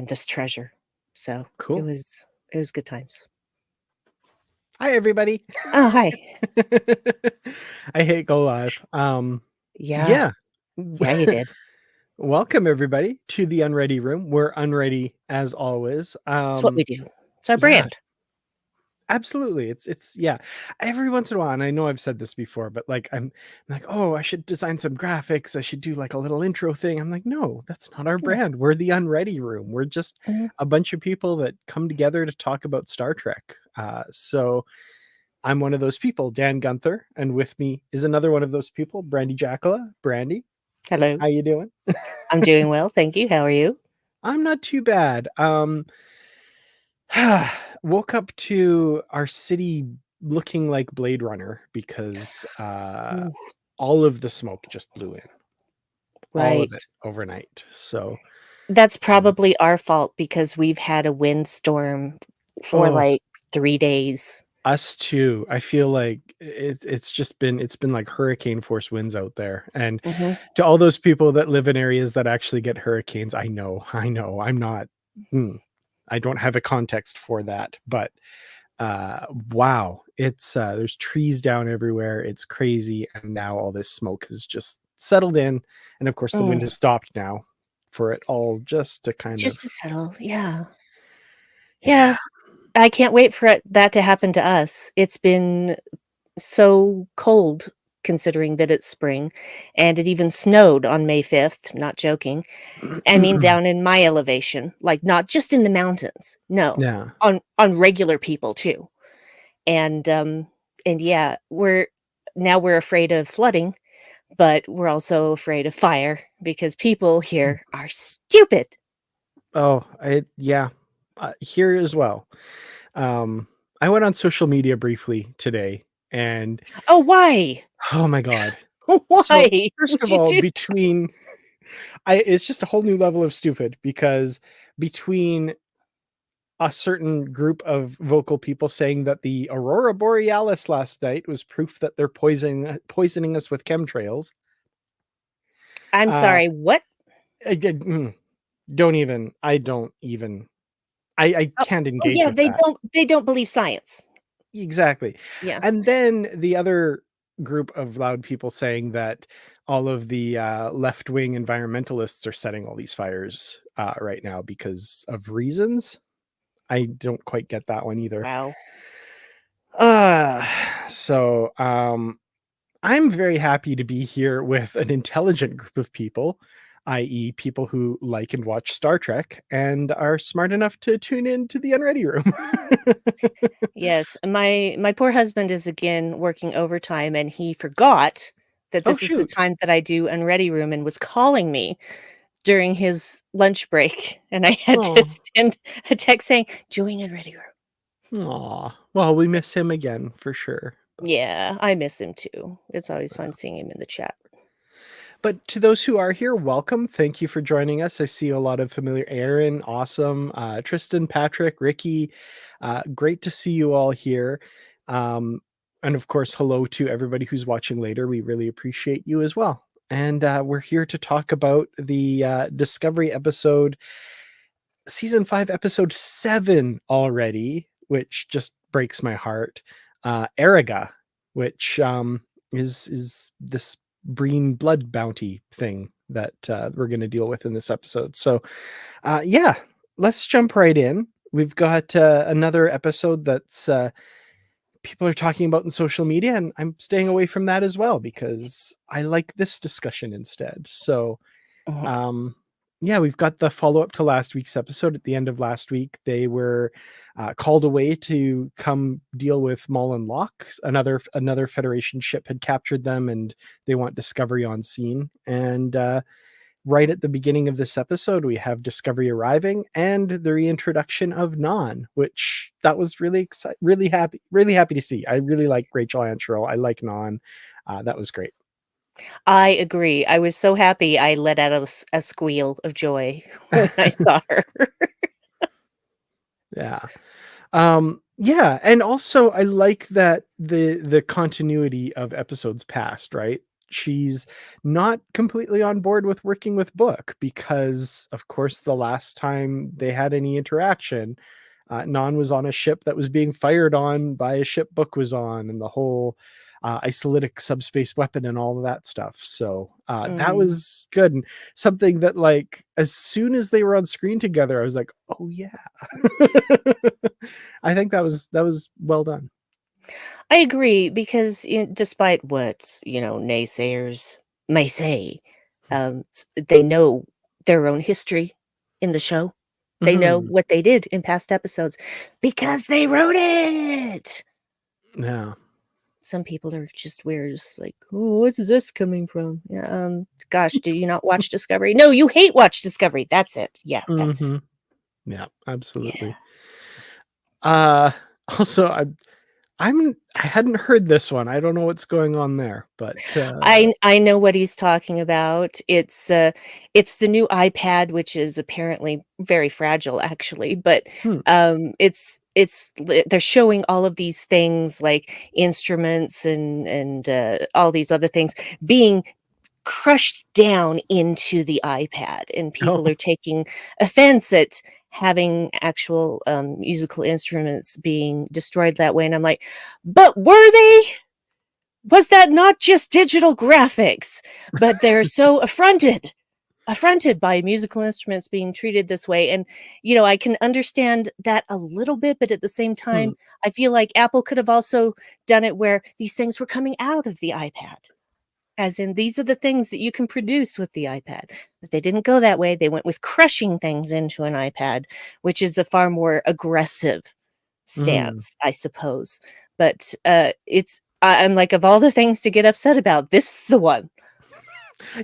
find this treasure. So it Cool. was good times. Hi, everybody. Oh, hi. I hate go live. Yeah. Yeah. Yeah, you did. Welcome everybody to the Unready room. We're unready as always. It's what we do. It's our Yeah, brand. absolutely. It's yeah. Every once in a while, and I know I've said this before, but like I'm like, oh, I should design some graphics. I should do like a little intro thing. I'm like, no, that's not our Yeah. brand. We're the Unready room. We're just Mhm. a bunch of people that come together to talk about Star Trek. So I'm one of those people, Dan Gunther, and with me is another one of those people, Brandi Jackola. Brandi, Hello. how you doing? I'm doing well, thank you. How are you? I'm not too bad. Woke up to our city looking like Blade Runner because Ooh, all of the smoke just blew in, all of right. it overnight. So, That's um, probably our fault because we've had a windstorm for, oh, like, 3 days. us too. I feel like it's been like hurricane force winds out there, and Mhm. to all those people that live in areas that actually get hurricanes, I know, I'm not, hmm, I don't have a context for that, but wow, it's there's trees down everywhere. It's crazy, and now all this smoke has just settled in, and of course the wind Mm. has stopped now for it all just to kind of Just to settle, yeah. yeah. Yeah, I can't wait for that to happen to us. It's been so cold considering that it's spring, and it even snowed on May 5th, not joking. I mean, down in my elevation, like, not just in the mountains, no, Yeah. on regular people too, and, um, and yeah, we're afraid of flooding, but we're also afraid of fire because people here are stupid. Oh, I yeah, here as well. Um, I went on social media briefly today, and Oh, why? oh my god. So Why first would of you all, do between I it's just a whole new level of stupid because between a certain group of vocal people saying that the aurora borealis last night was proof that they're poisoning us with chemtrails. I'm Uh, sorry, what? I don't even I Oh can't oh, engage yeah, with that. they don't believe science. Exactly. Yeah. And then the other group of loud people saying that all of the left-wing environmentalists are setting all these fires right now because of reasons. I don't quite get that one either. Wow. Uh, so I'm very happy to be here with an intelligent group of people, i.e., people who like and watch Star Trek and are smart enough to tune in to the Unready Room. Yes, my poor husband is again working overtime, and he forgot that Oh, this is the shoot. time that I do Unready Room and was calling me during his lunch break, and I had to Oh, send a text saying, "Join Unready Room." aw. Well, we miss him again for sure. Yeah, I miss him too. It's always fun seeing him in the chat. But to those who are here, welcome. Thank you for joining us. I see a lot of familiar Aaron, awesome. Tristan, Patrick, Ricky. Great to see you all here. Um, and of course, hello to everybody who's watching later. We really appreciate you as well. And we're here to talk about the Discovery episode, season 5, episode 7 already, which just breaks my heart. Erigah, which is this Breen blood bounty thing that we're going to deal with in this episode. So, yeah, let's jump right in. We've got another episode that's people are talking about in social media, and I'm staying away from that as well because I like this discussion instead. So, Mhm. um, yeah, we've got the follow up to last week's episode. At the end of last week, they were called away to come deal with Mullen Lock. Another Federation ship had captured them, and they want Discovery on scene. And right at the beginning of this episode, we have Discovery arriving and the reintroduction of Non, which that was really happy to see. I really like Rachel Antrell. I like Non. That was great. I agree. I was so happy I let out a squeal of joy when I saw her. Yeah. Yeah, and also I like that the continuity of episodes past, right? she's not completely on board with working with Book because, of course, the last time they had any interaction, Non was on a ship that was being fired on by a ship Book was on, and the whole isolytic subspace weapon and all of that stuff. So that Mm. was good, and something that, like, as soon as they were on screen together, I was like, "Oh yeah." I think that was well done. I agree because, despite what, naysayers may say, they know their own history in the show. They know Mhm. what they did in past episodes because they wrote it. Yeah. Some people are just weird, just like, "Oh, what's this coming from?" Yeah, gosh, do you not watch Discovery? No, you hate watch Discovery. That's it. Yeah, that's it. Mhm. Yeah, Yeah. absolutely. Uh, also, I hadn't heard this one. I don't know what's going on there, but, I know what he's talking about. It's the new iPad, which is apparently very fragile, actually, but, hmm, they're showing all of these things, like instruments and all these other things being crushed down into the iPad, and oh, people are taking offense at having actual, musical instruments being destroyed that way, and I'm like, "But were they?" Was that not just digital graphics? But they're so affronted by musical instruments being treated this way, and, I can understand that a little bit, but at the same hmm, time, I feel like Apple could have also done it where these things were coming out of the iPad, as in, these are the things that you can produce with the iPad, but they didn't go that way, they went with crushing things into an iPad, which is a far more aggressive mhm. stance, I suppose. But, I'm like, of all the things to get upset about, this is the one.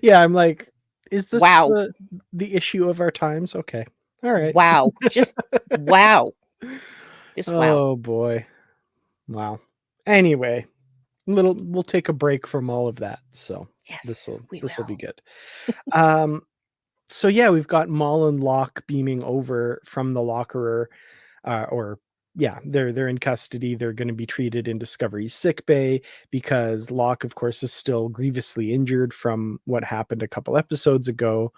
Yeah, I'm like, "Is this Wow. the issue of our times?" Okay. Alright. Wow. Just wow. Just wow. Oh, boy. Wow. Anyway, we'll take a break from all of that, so Yes, this'll we this'll be will. good. Um, so yeah, we've got Maul and Locke beaming over from the Lockerer, or yeah, they're in custody. They're going to be treated in Discovery's sick bay because Locke, of course, is still grievously injured from what happened a couple episodes ago.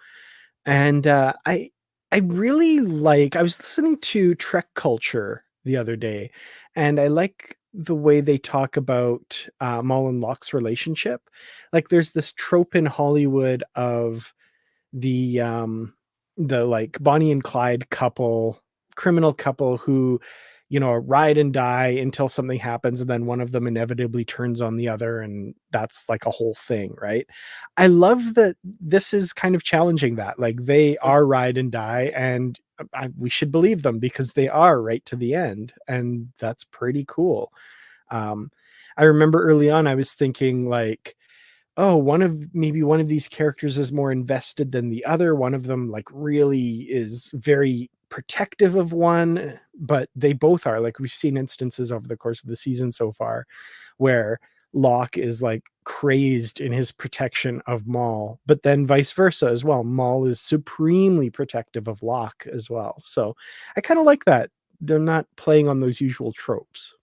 And I really like. I was listening to Trek Culture the other day, and I like the way they talk about Maul and Locke's relationship. Like, there's this trope in Hollywood of the like Bonnie and Clyde couple, criminal couple who, ride and die until something happens, and then one of them inevitably turns on the other, and that's like a whole thing, right? I love that this is kind of challenging that. Like, they Mm. are ride and die, and we should believe them because they are right to the end, and that's pretty cool. um I remember early on I was thinking, like, oh, one of these characters is more invested than the other. One of them, like, really is very protective of one, but they both are. Like, we've seen instances over the course of the season so far where Locke is, like, crazed in his protection of Maul, but then vice versa as well. Maul is supremely protective of Locke as well. So I kind of like that. They're not playing on those usual tropes.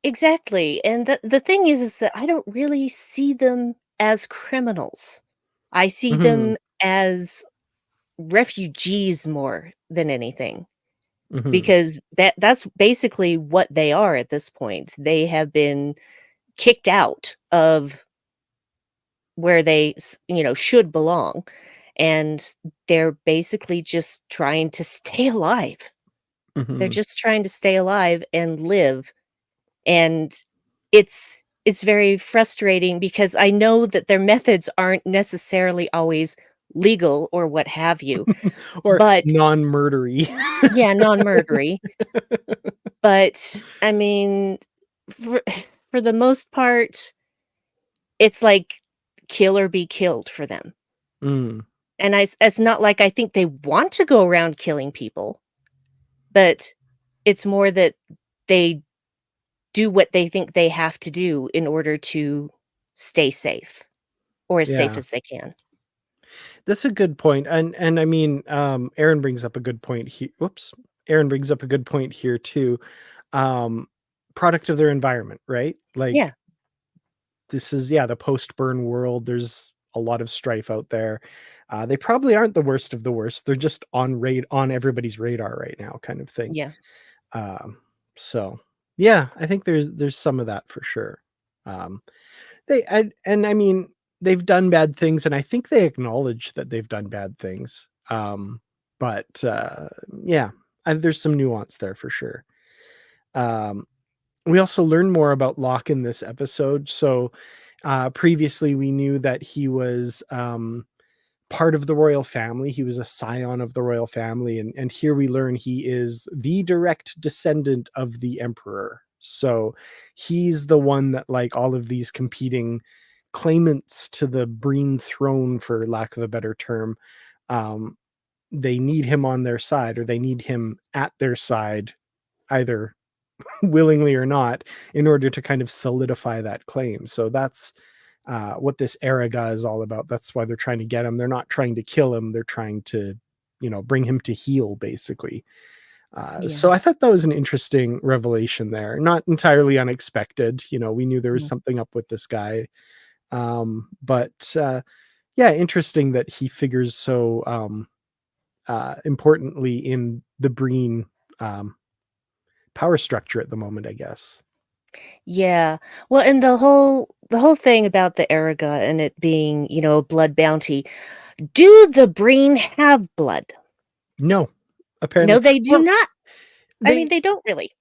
Exactly, and the thing is that I don't really see them as criminals. I see Hmm. them as refugees more than anything, Hmm. because that's basically what they are at this point. They have been kicked out of where they should belong, and they're basically just trying to stay alive. They're Hmm. just trying to stay alive and live, and it's very frustrating because I know that their methods aren't necessarily always legal or what have you, Or but non-murdery. yeah, non-murdery, but, I mean, for for the most part, it's like kill or be killed for them. Mm, And it's not like I think they want to go around killing people, but it's more that they do what they think they have to do in order to stay safe, or as safe yeah, as they can. that's a good point, and I mean, Aaron brings up a good point here. Whoops, Aaron brings up a good point here too. Um, Product of their environment, right? Like, Yeah. this is, yeah, the post-burn world. There's a lot of strife out there. They probably aren't the worst of the worst. They're just on everybody's radar right now, kind of thing. Yeah. Um, so yeah, I think there's some of that for sure. Um, and I mean, they've done bad things, and I think they acknowledge that they've done bad things. But yeah, there's some nuance there for sure. Um, we also learn more about Locke in this episode. So previously, we knew that he was part of the royal family. He was a scion of the royal family, and here we learn he is the direct descendant of the emperor. So he's the one that, like, all of these competing claimants to the Breen throne, for lack of a better term, um, they need him on their side, or they need him at their side, either willingly or not, in order to kind of solidify that claim. So that's what this Erigah is all about. That's why they're trying to get him. They're not trying to kill him. They're trying to, bring him to heel, basically. Yeah. So I thought that was an interesting revelation there. Not entirely unexpected. We knew there was Mhm. something up with this guy. But yeah, interesting that he figures so importantly in the Breen um, power structure at the moment, I guess. Yeah. Well, and the whole thing about the Erika and it being, a blood bounty. Do the Breen have blood? No, No, apparently. they do Well, not. I mean, they they don't really.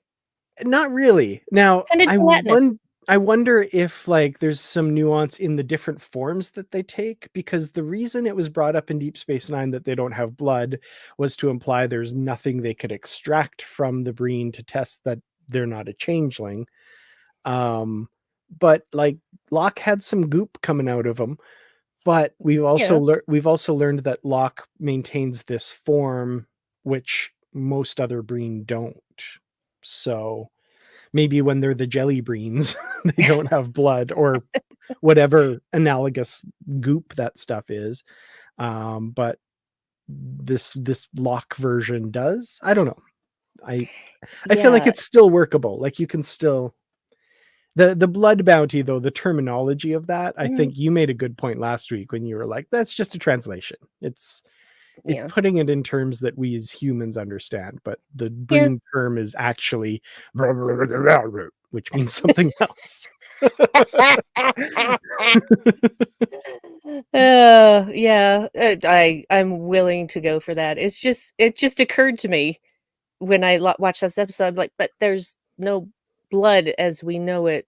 not really. Now, Kinda gelatinous. I wonder if, like, there's some nuance in the different forms that they take, because the reason it was brought up in Deep Space Nine that they don't have blood was to imply there's nothing they could extract from the Breen to test that they're not a changeling. Um, but, like, Locke had some goop coming out of him, but Yeah. we've also learned that Locke maintains this form which most other Breen don't. So maybe when they're the jelly breens, they don't have blood, or whatever analogous goop that stuff is. But this lock version does. I don't know. I I feel like Yeah. it's still workable. Like, you can still, the blood bounty, though, the terminology of that, I Mhm. think you made a good point last week when you were like, that's just a translation. It's Yeah. putting it in terms that we as humans understand, but the Yeah. Breen term is actually which means something else. Yeah, I'm willing to go for that. It just occurred to me when I watched this episode, I'm like, "But there's no blood as we know it,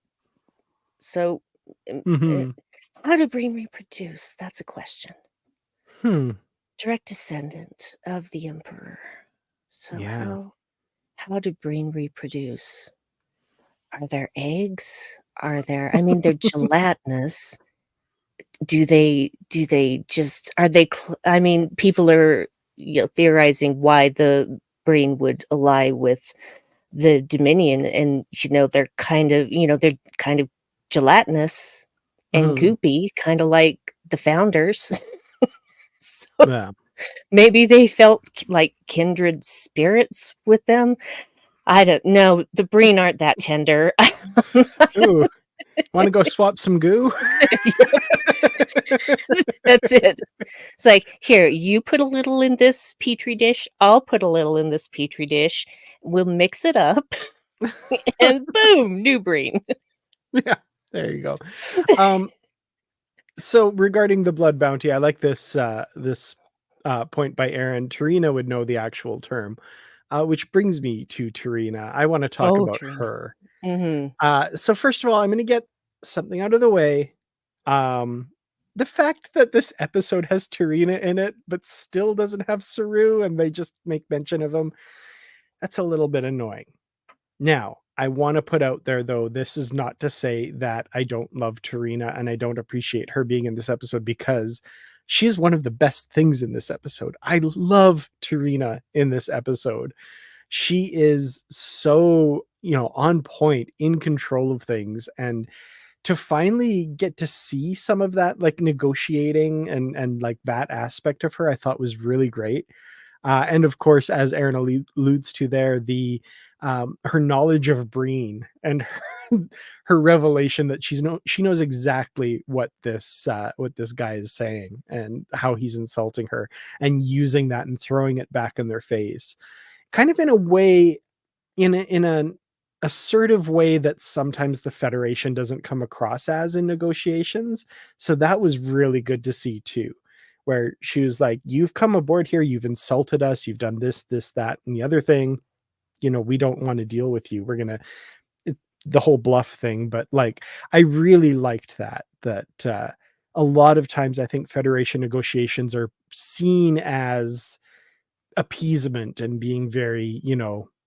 so, um, eh, Mhm. how do Breen reproduce?" That's a question. Hmm. Direct descendant of the emperor. So Yeah. how do Breen reproduce? Are there eggs? I mean, they're gelatinous. Do they just are they I mean, people are, theorizing why the Breen would ally with the Dominion and, they're kind of gelatinous and Mhm. goopy, kinda like the founders. So, Yeah. maybe they felt like kindred spirits with them? I don't know, the Breen aren't that tender. Ooh, wanna go swap some goo? That's it. It's like, "Here, you put a little in this petri dish, I'll put a little in this petri dish, we'll mix it up, and boom, new Breen." Yeah, there you go. Um, so regarding the blood bounty, I like this point by Aaron. Tarina would know the actual term, which brings me to Tarina. I wanna talk Oh, about Trina. her. Mhm. So first of all, I'm gonna get something out of the way. Um, the fact that this episode has Tarina in it, but still doesn't have Saru, and they just make mention of him, that's a little bit annoying. Now, I want to put out there, though, this is not to say that I don't love Tarina and I don't appreciate her being in this episode, because she's one of the best things in this episode. I love Tarina in this episode. She is so, on point, in control of things, and to finally get to see some of that, like, negotiating and like that aspect of her, I thought was really great. And of course, as Aaron alludes to there, the her knowledge of Breen and her revelation that she knows exactly what this guy is saying and how he's insulting her, and using that and throwing it back in their face, kind of in a way, in an assertive way that sometimes the Federation doesn't come across as in negotiations. So that was really good to see too, where she was like, "You've come aboard here, you've insulted us, you've done this, that, and the other thing. We don't want to deal with you. We're gonna," it, the whole bluff thing. But like, I really liked that a lot of times I think Federation negotiations are seen as appeasement and being very,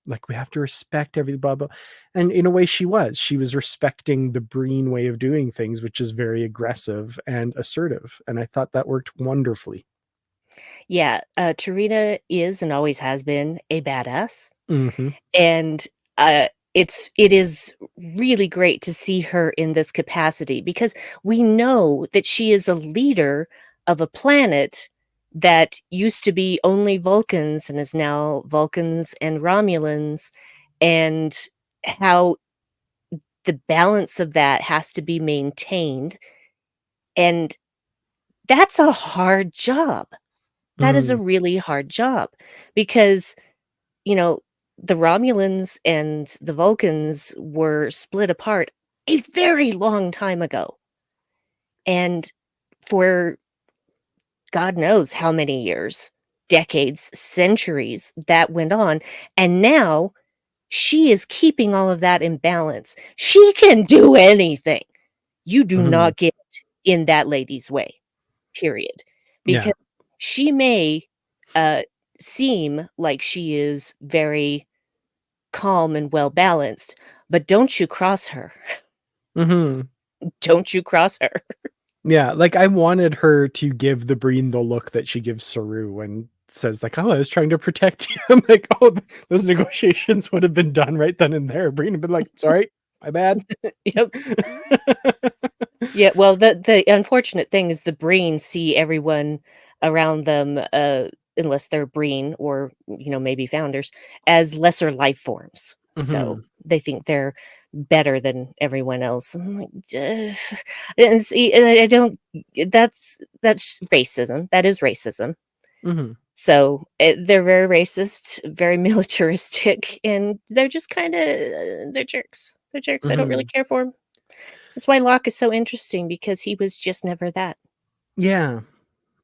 like, we have to respect every blah blah. And in a way, she was respecting the Breen way of doing things, which is very aggressive and assertive, and I thought that worked wonderfully. Yeah, Tarina is and always has been a badass, Hmm. and, uh, it is really great to see her in this capacity because we know that she is a leader of a planet that used to be only Vulcans and is now Vulcans and Romulans, and how the balance of that has to be maintained, and that's a hard job. That is a Hmm. really hard job because, you know, the Romulans and the Vulcans were split apart a very long time ago, and for God knows how many years, decades, centuries that went on, and now she is keeping all of that in balance. She can do anything. You do Hmm. not get in that lady's way, period, Yeah. because she may, uh, seem like she is very calm and well balanced, but don't you cross her. Hmm. Don't you cross her. Yeah, like, I wanted her to give the Breen the look that she gives Saru when says like, "Oh, I was trying to protect you." I'm like, "Oh, those negotiations would have been done right then and there." Breen had been like, "Sorry, my bad." Yep. Yeah, well, the unfortunate thing is the Breen see everyone around them, unless they're Breen or, maybe founders, as lesser life forms. So, Mhm, they think they're better than everyone else. I'm like, and see, and I don't that's racism. That is racism. mhm, So, they're very racist, very militaristic, and they're just they're jerks. They're jerks. I don't really mhm. care for 'em. That's why Locke is so interesting because he was just never that. Yeah,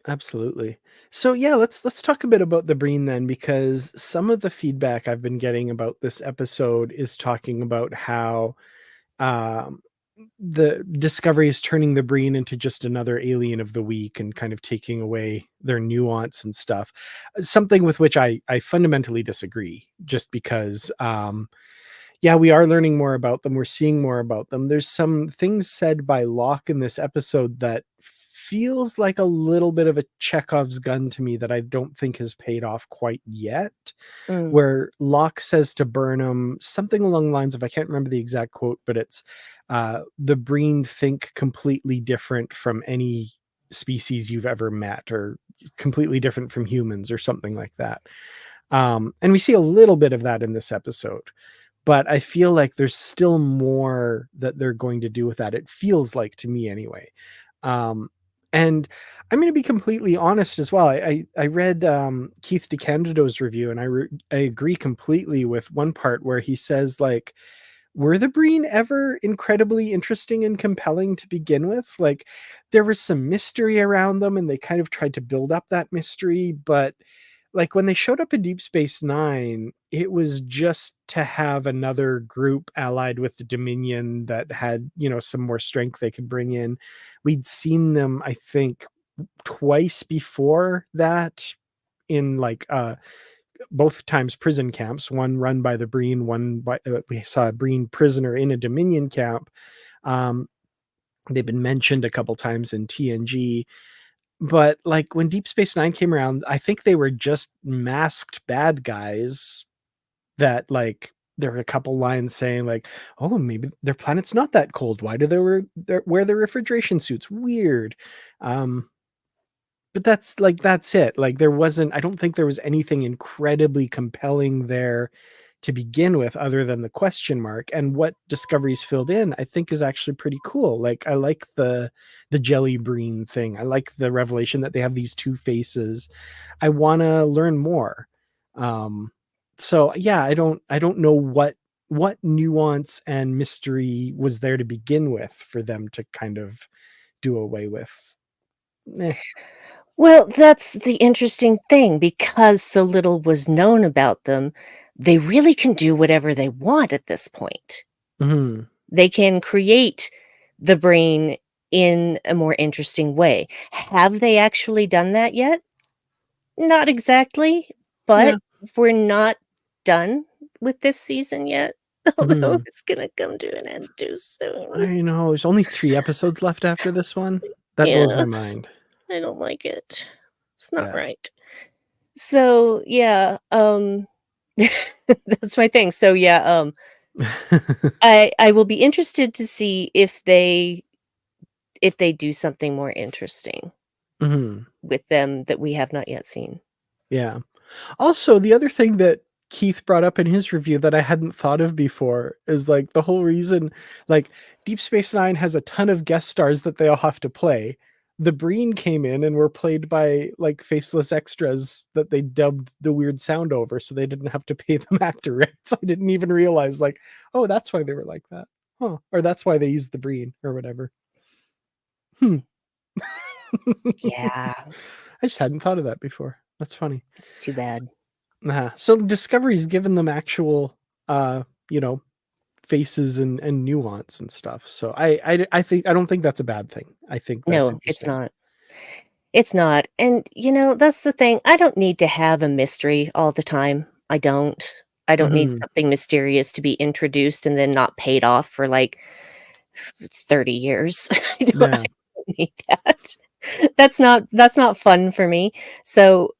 absolutely. So, yeah, let's talk a bit about the Breen then, because some of the feedback I've been getting about this episode is talking about how, um the Discovery is turning the Breen into just another alien of the week and kind of taking away their nuance and stuff. Something with which I fundamentally disagree, just because, yeah, we are learning more about them. We're seeing more about them. There's some things said by Locke in this episode that feels like a little bit of a Chekhov's gun to me that I don't think has paid off quite yet, Mm, where Locke says to Burnham something along the lines of, I can't remember the exact quote, but it's, the Breen think completely different from any species you've ever met, or completely different from humans, or something like that. And we see a little bit of that in this episode, but I feel like there's still more that they're going to do with that. It feels like, to me anyway. Um, and I'm going to be completely honest as well. I read Keith DeCandido's review, and I agree completely with one part where he says, like, were the Breen ever incredibly interesting and compelling to begin with? Like, there was some mystery around them, and they kind of tried to build up that mystery, but like, when they showed up in Deep Space Nine, it was just to have another group allied with the Dominion that had, some more strength they could bring in. We'd seen them, I think, twice before that, in like, both times prison camps, one run by the Breen, one by, we saw a Breen prisoner in a Dominion camp. Um, they've been mentioned a couple times in TNG, but like, when Deep Space Nine came around, I think they were just masked bad guys that, like, there were a couple lines saying like, "Oh, maybe their planet's not that cold. Why do wear their refrigeration suits? Weird." Um, but that's it. Like, there wasn't I don't think there was anything incredibly compelling there to begin with, other than the question mark. And what Discovery's filled in, I think, is actually pretty cool. Like, I like the jelly breen thing. I like the revelation that they have these two faces. I want to learn more. Um, so yeah, I don't know what nuance and mystery was there to begin with for them to kind of do away with. Eh. Well, that's the interesting thing, because so little was known about them, they really can do whatever they want at this point. Mhm. They can create the brain in a more interesting way. Have they actually done that yet? Not exactly, Yeah. but we're not done with this season yet, although Mhm. it's gonna come to an end too soon. I know, there's only 3 episodes left after this one. That blows Yeah, my mind. I don't like it. It's not Yeah. right. So, yeah, that's my thing. So, yeah, I will be interested to see if they do something more interesting Mhm. with them that we have not yet seen. Yeah. Also, the other thing that Keith brought up in his review that I hadn't thought of before is, like, the whole reason, like, Deep Space Nine has a ton of guest stars that they all have to play. The Breen came in and were played by, like, faceless extras that they dubbed the weird sound over, so they didn't have to pay them actor rates. I didn't even realize, like, oh, that's why they were like that. Huh. Or that's why they used the Breen or whatever. Hmm. Yeah, I just hadn't thought of that before. That's funny. it's too bad. So Discovery's given them actual, uh, you know, faces and nuance and stuff. So I think I don't think that's a bad thing. I think that's No, it's interesting. not. It's not, and, that's the thing, I don't need to have a mystery all the time. I don't. I don't need Mhm. something mysterious to be introduced and then not paid off for, like, 30 years. I Yeah. don't need that. That's not fun for me. So,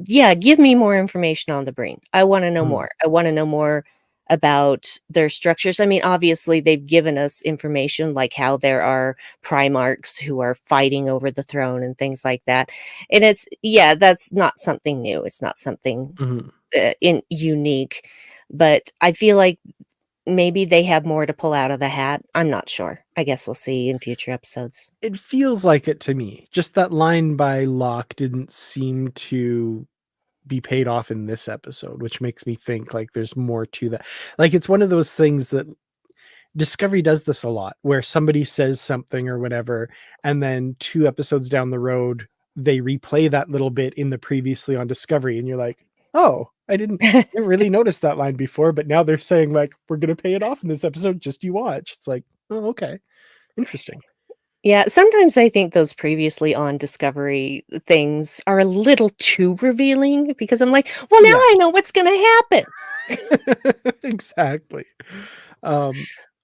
yeah, give me more information on the brain. I wanna know Mhm. more. I wanna know more about their structures. I mean, obviously, they've given us information, like how there are Primarchs who are fighting over the throne and things like that, and that's not something new. It's not something, Mhm. in unique, but I feel like maybe they have more to pull out of the hat. I'm not sure. I guess we'll see in future episodes. It feels like it to me. Just that line by Locke didn't seem to be paid off in this episode, which makes me think like there's more to that. Like, it's one of those things that Discovery does this a lot, where somebody says something or whatever, and then 2 episodes down the road, they replay that little bit in the previously on Discovery, and you're like, "Oh, I didn't really notice that line before, but now they're saying, like, we're gonna pay it off in this episode, just you watch." It's like, "Oh, okay. Interesting." Yeah, sometimes I think those previously on Discovery things are a little too revealing because I'm like, "Well, now Yeah. I know what's gonna happen." Exactly. Um,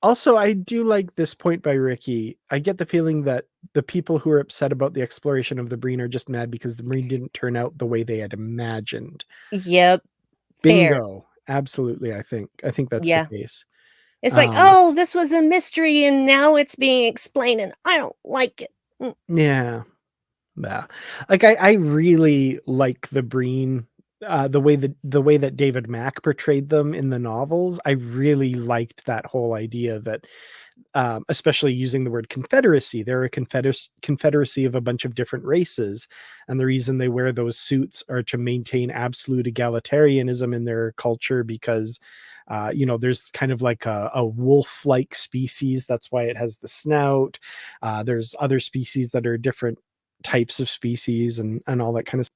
Also, I do like this point by Ricky. I get the feeling that the people who are upset about the exploration of the Breen are just mad because the Breen didn't turn out the way they had imagined. Yep, fair. Bingo. Absolutely, I think that's the Yeah. case. It's like, Um, "Oh, this was a mystery and now it's being explained and I don't like it." Mm, yeah. Yeah. Like, I really like the Breen, the way that David Mack portrayed them in the novels. I really liked that whole idea that, especially using the word confederacy. They're a confederacy of a bunch of different races, and the reason they wear those suits are to maintain absolute egalitarianism in their culture because, there's kind of like a wolf-like species. That's why it has the snout. There's other species that are different types of species and all that kind of.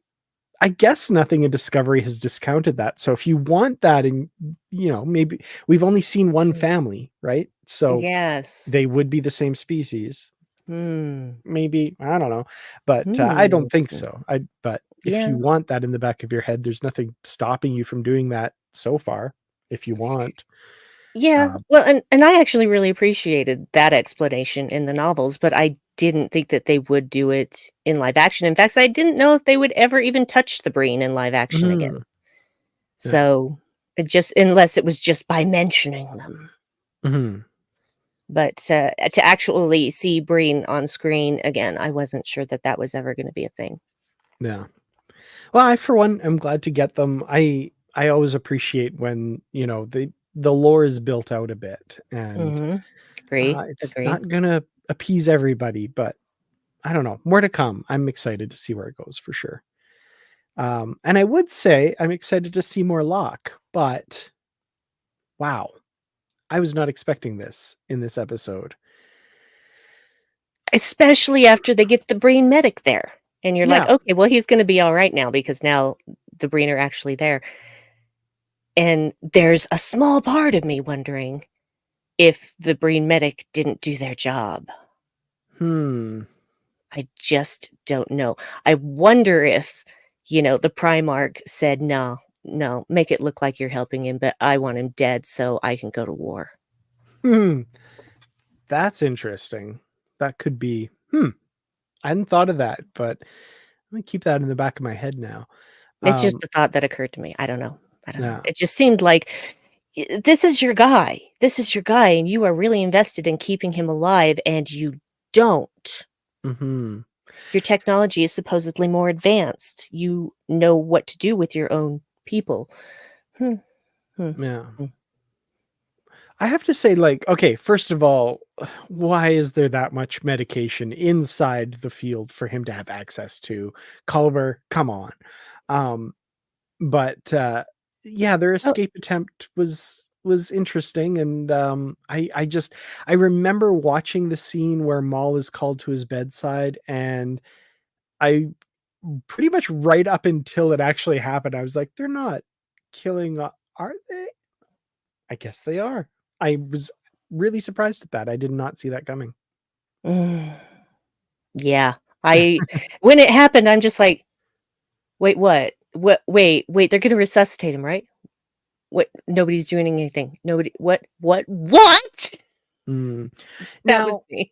I guess nothing in Discovery has discounted that. So if you want that, and maybe we've only seen one mm. family, right? So Yes. they would be the same species. Hmm. Maybe, I don't know, but I Hmm. don't think so. But if you Yeah. want that in the back of your head, there's nothing stopping you from doing that so far. If you want, Yeah, um, well, and I actually really appreciated that explanation in the novels, but I didn't think that they would do it in live action. In fact, I didn't know if they would ever even touch the Breen in live action again. mhm, yeah, So, it just unless it was just by mentioning them. mhm, But, to actually see Breen on screen again, I wasn't sure that that was ever gonna be a thing. yeah. Well, I for one am glad to get them. I I always appreciate when, the lore is built out a bit, and Mhm. Agree, it's agree. not gonna appease everybody, but I don't know, more to come. I'm excited to see where it goes for sure. And I would say I'm excited to see more Locke, but wow, I was not expecting this in this episode. Especially after they get the Breen medic there, and you're like, Yeah. "Okay, well, he's gonna be alright now because now the Breen are actually there." And there's a small part of me wondering if the Breen medic didn't do their job. Hmm. I just don't know. I wonder if, the Primarch said, "No, no, make it look like you're helping him, but I want him dead so I can go to war." Hmm. That's interesting. That could be. I hadn't thought of that, but I'm gonna keep that in the back of my head now. It's just Um, a thought that occurred to me. I don't know. I don't know. yeah. It just seemed like, this is your guy. This is your guy, and you are really invested in keeping him alive, and you don't. Hmm. Your technology is supposedly more advanced. You know what to do with your own people. Hmm, hmm, Yeah. hmm. I have to say, like, okay, first of all, why is there that much medication inside the field for him to have access to? Culber, come on. Um, but yeah, their Oh, escape attempt was interesting, and I remember watching the scene where Maul is called to his bedside, and I pretty much right up until it actually happened, I was like, they're not killing, are they? I guess they are. I was really surprised at that. I did not see that coming. mm, yeah. I when it happened, I'm just like, "Wait, what? What wait, they're gonna resuscitate him, right? What nobody's doing anything. Nobody what?" Mm. That was Now, me.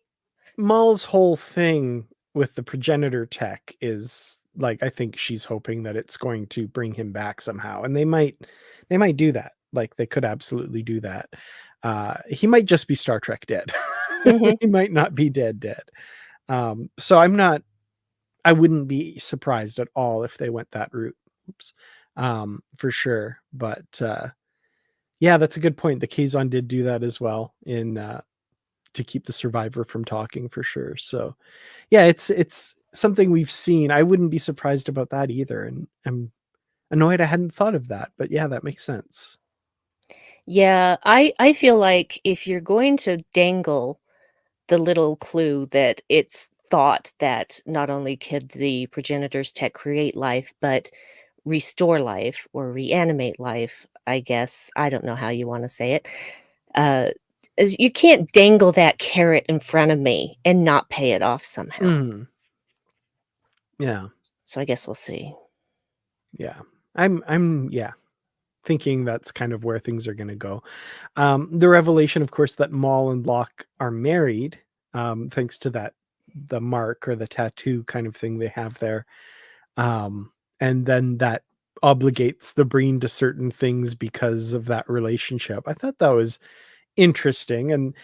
Maul's whole thing with the progenitor tech is like, I think she's hoping that it's going to bring him back somehow, and they might do that. Like, they could absolutely do that. He might just be Star Trek dead. Mhm. He might not be dead dead. So I wouldn't be surprised at all if they went that route. Oops. For sure. But yeah, that's a good point. The Kazon did do that as well in to keep the survivor from talking for sure. So yeah, it's something we've seen. I wouldn't be surprised about that either. And I'm annoyed I hadn't thought of that. But yeah, that makes sense. Yeah, I feel like if you're going to dangle the little clue that it's thought that not only could the progenitor's tech create life, but restore life or reanimate life, I guess. I don't know how you wanna say it. Uh, is you can't dangle that carrot in front of me and not pay it off somehow. Mm, yeah. So I guess we'll see. Yeah. I'm yeah, thinking that's kind of where things are gonna go. The revelation, of course, that Maul and Locke are married, thanks to the mark or the tattoo kind of thing they have there. Um, and then that obligates the Breen to certain things because of that relationship. I thought that was interesting, and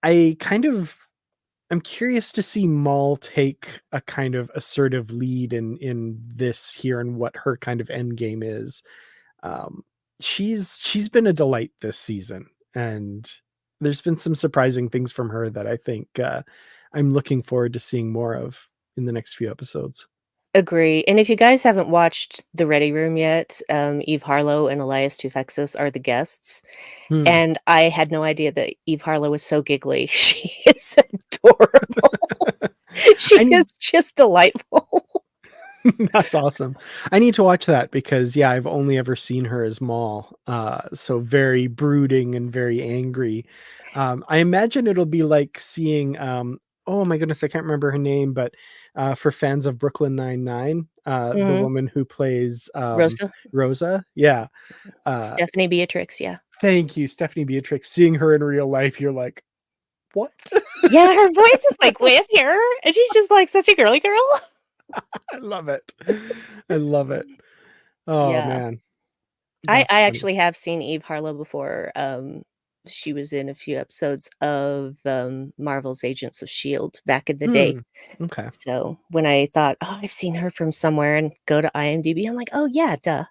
I kind of I'm curious to see Maul take a kind of assertive lead in this here and what her kind of end game is. um, she's been a delight this season, and there's been some surprising things from her that I think I'm looking forward to seeing more of in the next few episodes. Agree, and if you guys haven't watched The Ready Room yet, Eve Harlow and Elias Toufexis are the guests, Hmm. and I had no idea that Eve Harlow was so giggly. She is adorable. She I is just delightful. That's awesome. I need to watch that because yeah, I've only ever seen her as Maul, so very brooding and very angry. I imagine it'll be like seeing, oh my goodness, I can't remember her name, but for fans of Brooklyn Nine-Nine, the Mhm. woman who plays Rosa? Rosa, yeah. Uh, Stephanie Beatrix, yeah. Thank you, Stephanie Beatrix. Seeing her in real life, you're like, what? Yeah, her voice is, like, with here, and she's just, like, such a girly girl. I love it. I love it. Oh Yeah. man, I that's I funny. actually have seen Eve Harlow before, she was in a few episodes of, Marvel's Agents of S.H.I.E.L.D. back in the day. Hmm. Okay. So, when I thought, "Oh, I've seen her from somewhere," and go to IMDb, I'm like, "Oh, yeah, duh."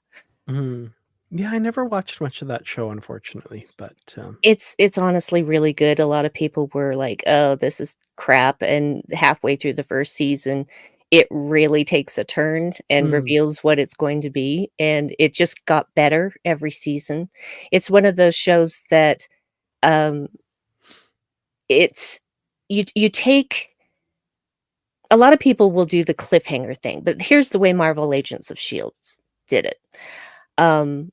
Mhm. Yeah, I never watched much of that show, unfortunately, but, It's honestly really good. A lot of people were like, "Oh, this is crap," and halfway through the 1st season, it really takes a turn and mm, reveals what it's going to be, and it just got better every season. It's one of those shows that, um, it's you take a lot of people will do the cliffhanger thing, but here's the way Marvel Agents of Shields did it. Um,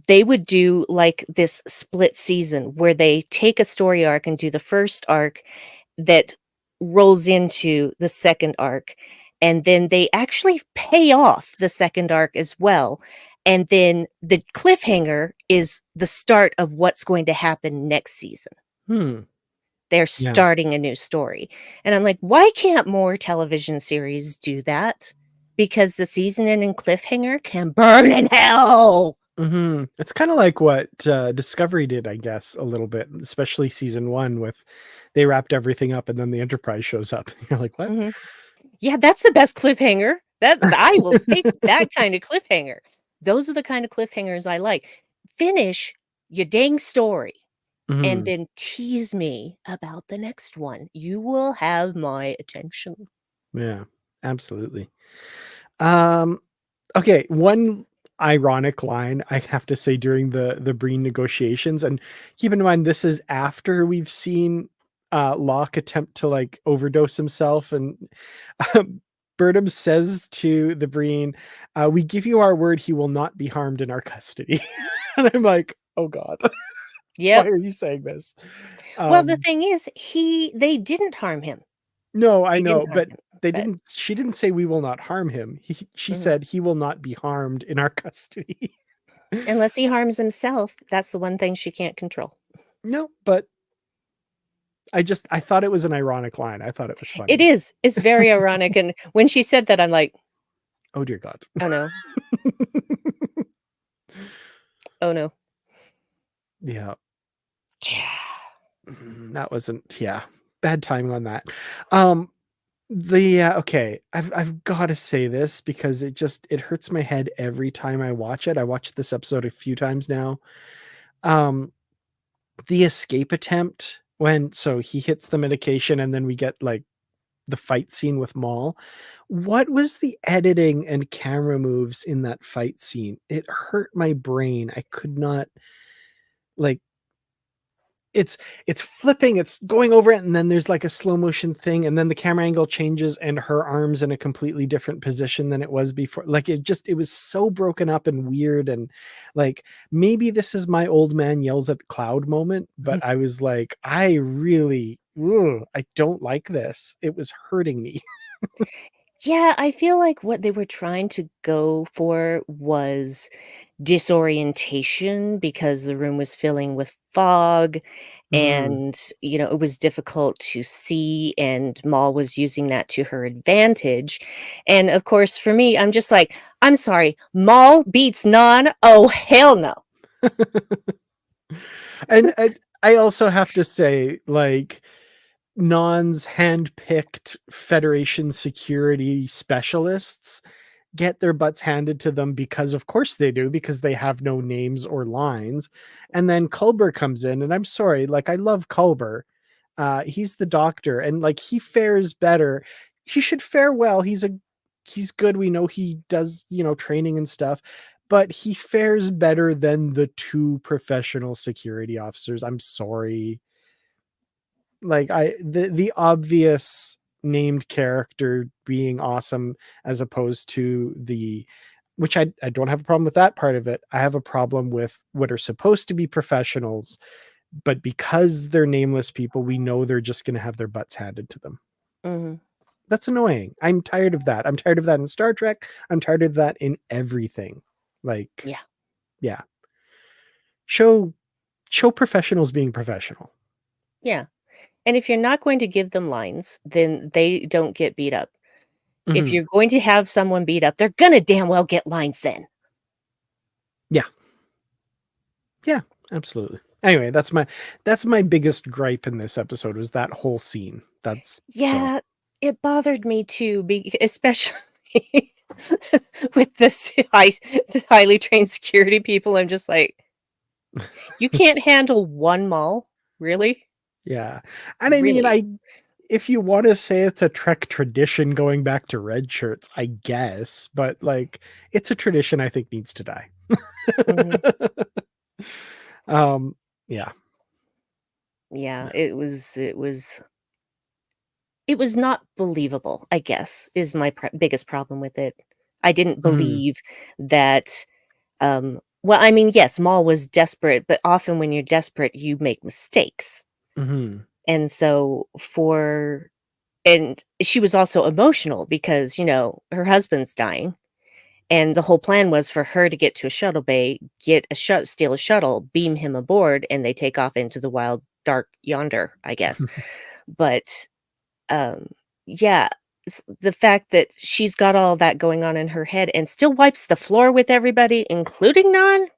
they would do, like, this split season where they take a story arc and do the 1st arc that rolls into the 2nd arc, and then they actually pay off the 2nd arc as well, and then the cliffhanger is the start of what's going to happen next season. hmm, They're yeah. starting a new story, and I'm like, "Why can't more television series do that?" Because the season-ending cliffhanger can burn in hell! Mhm. It's kinda like what, Discovery did, I guess, a little bit, especially season 1 with they wrapped everything up and then the Enterprise shows up. You're like, "What?" Mhm. Yeah, that's the best cliffhanger. That I will take that kind of cliffhanger. Those are the kind of cliffhangers I like. Finish your dang story and Mhm. then tease me about the next one. You will have my attention. Yeah, absolutely. Um, okay, one ironic line I have to say during the Breen negotiations, and keep in mind this is after we've seen, Locke attempt to, like, overdose himself, and, Burnham says to the Breen, "We give you our word he will not be harmed in our custody." And I'm like, "Oh god, why Yep. are you saying this?" Well, the Um, thing is, they didn't harm him. no, I They didn't know, harm but him, they but didn't she didn't say, "We will not harm him." She mhm. said, "He will not be harmed in our custody." Unless he harms himself, that's the one thing she can't control. No, but I thought it was an ironic line. I thought it was It funny. is. It's very ironic, and when she said that, I'm like, Oh dear God. "Oh, no. Oh, no." Yeah. Yeah. That wasn't yeah, bad timing on that. Um, okay, I've gotta say this because it hurts my head every time I watch it. I watched this episode a few times now. Um, the escape attempt when so he hits the medication and then we get, like, the fight scene with Maul. What was the editing and camera moves in that fight scene? It hurt my brain. I could not like it's it's flipping, it's going over it, and then there's like a slow motion thing, and then the camera angle changes and her arm's in a completely different position than it was before. Like it was so broken up and weird, and like maybe this is my old man yells at cloud moment, but I was like, I really I don't like this. It was hurting me. Yeah, I feel like what they were trying to go for was disorientation because the room was filling with fog Mhm. and, it was difficult to see, and Maul was using that to her advantage. And of course, for me, I'm just like, I'm sorry, Maul beats Non? Oh, hell no. And I also have to say, like, Non's handpicked Federation security specialists get their butts handed to them because of course they do, because they have no names or lines. And then Culber comes in, and I'm sorry, like, I love Culber. He's the doctor, and, like, he fares better. He should fare well. He's good. We know he does, training and stuff, but he fares better than the 2 professional security officers. I'm sorry. Like, the obvious named character being awesome as opposed to the which I don't have a problem with that part of it. I have a problem with what are supposed to be professionals, but because they're nameless people, we know they're just gonna have their butts handed to them. Mhm. That's annoying. I'm tired of that. I'm tired of that in Star Trek. I'm tired of that in everything. Like, Yeah, yeah. Show show professionals being professional. yeah. And if you're not going to give them lines, then they don't get beat up. If Mhm. you're going to have someone beat up, they're gonna damn well get lines then. Yeah. Yeah, absolutely. Anyway, that's my biggest gripe in this episode was that whole scene. That's so Yeah, it bothered me too, be especially with the highly trained security people. I'm just like, "You can't handle 1 mall? Really? Yeah. And I mean, Really?" I if you wanna say it's a Trek tradition going back to red shirts, I guess, but, like, it's a tradition I think needs to die. Mhm. Um, yeah. Yeah, Yeah. it was not believable, I guess, is my biggest problem with it. I didn't Mhm, believe that, well, I mean, yes, Maul was desperate, but often when you're desperate, you make mistakes. mhm, And so and she was also emotional because, her husband's dying, and the whole plan was for her to get to a shuttle bay, steal a shuttle, beam him aboard, and they take off into the wild, dark yonder, I guess. But, um, yeah, the fact that she's got all that going on in her head and still wipes the floor with everybody, including Non?